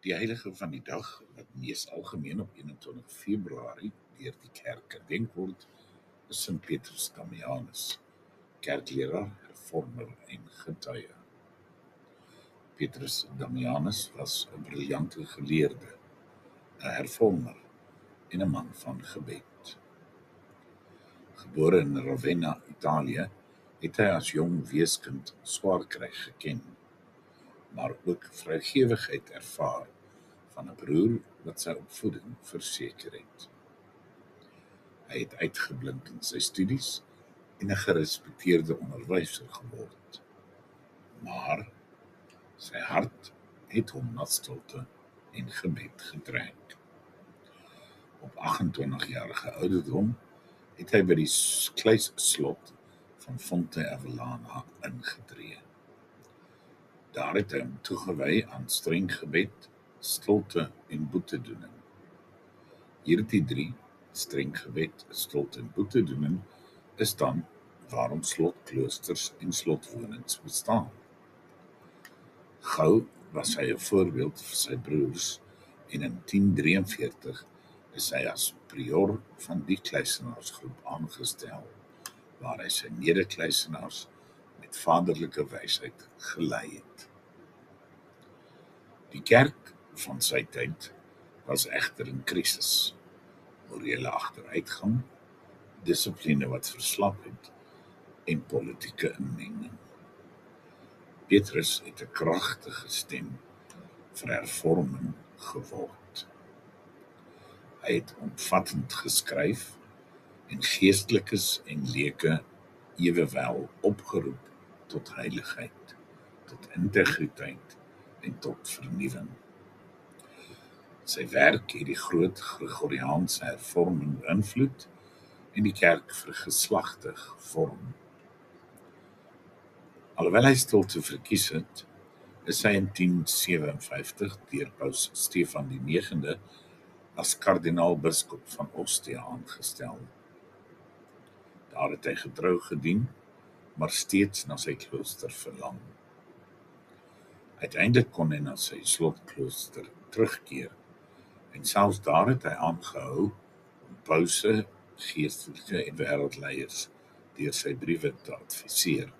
Die heilige van die dag, wat mees algemeen op 21 Februarie deur die kerk herdenk word, is Sint Petrus Damianus, kerkleraar, hervormer en getuie. Petrus Damianus was 'n briljante geleerde, 'n hervormer en 'n man van gebed. Gebore in Ravenna, Italië, het hy as jong weeskind swaar kry geken, maar ook vrygewigheid ervaar van 'n broer wat sy opvoeding verseker het. Hy het uitgeblink in sy studies en 'n gerespekteerde onderwyser geword, maar sy hart het hom na stilte en gebed getrek. Op 28-jarige ouderdom het hy by die kluisslot van Fonte Avellana ingetree. Daar het hy hom toegewy aan streng gebed, stilte en boetedoening. Hierdie drie, streng gebed, stilte en boetedoening, is dan waarom slotkloosters en slotwonings bestaan. Gou was hy 'n voorbeeld vir sy broers en in 1043 is hy as prior van die kluisenaarsgroep aangestel, waar hy sy mede-kluisenaars met vaderlike wysheid gelei het. Die kerk van sy tyd was egter in krisis, morele agteruitgang, dissipline wat verslap het en politieke inmenging. Petrus het 'n kragtige stem vir hervorming geword. Hy het omvattend geskryf en geestelikes en leke ewewel opgeroep tot heiligheid, tot integriteit en tot vernuwing. Sy werk het die groot Gregoriaanse hervorming beïnvloed en die kerk vergeslagte gevorm. Alhoewel hy stilte verkies het, is hy in 1057 deur Paus Stefan die 9de as kardinaal-biskop van Ostia aangestel. Daar het hy getrou gedien, maar steeds na sy klooster verlang. Uiteindelik kon hy na sy slotklooster terugkeer, en selfs daar het hy aangehou om pause, geestelike en wêreldleiers deur sy briewe te adviseer,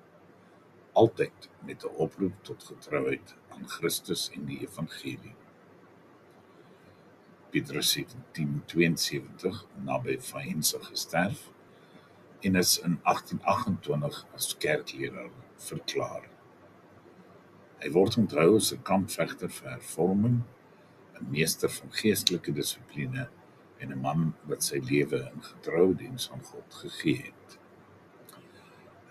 altyd met 'n oproep tot getrouheid aan Christus en die evangelie. Petrus het in 1072 naby Faenza gesterf en is in 1828 as kerkleraar verklaar. Hy word onthou as 'n kampvegter vir hervorming, 'n meester van geestelike dissipline en 'n man wat sy lewe in getroue diens aan God gegee het.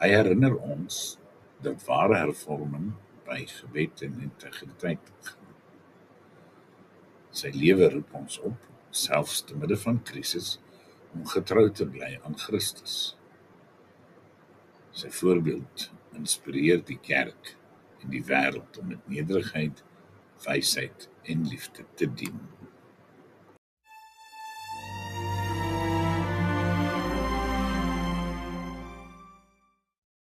Hy herinner ons dat ware hervorming by gebed en integriteit begin. Sy lewe roep ons op, selfs te midde van krisis, om getrou te bly aan Christus. Sy voorbeeld inspireer die kerk en die wêreld om met nederigheid, wysheid en liefde te dien.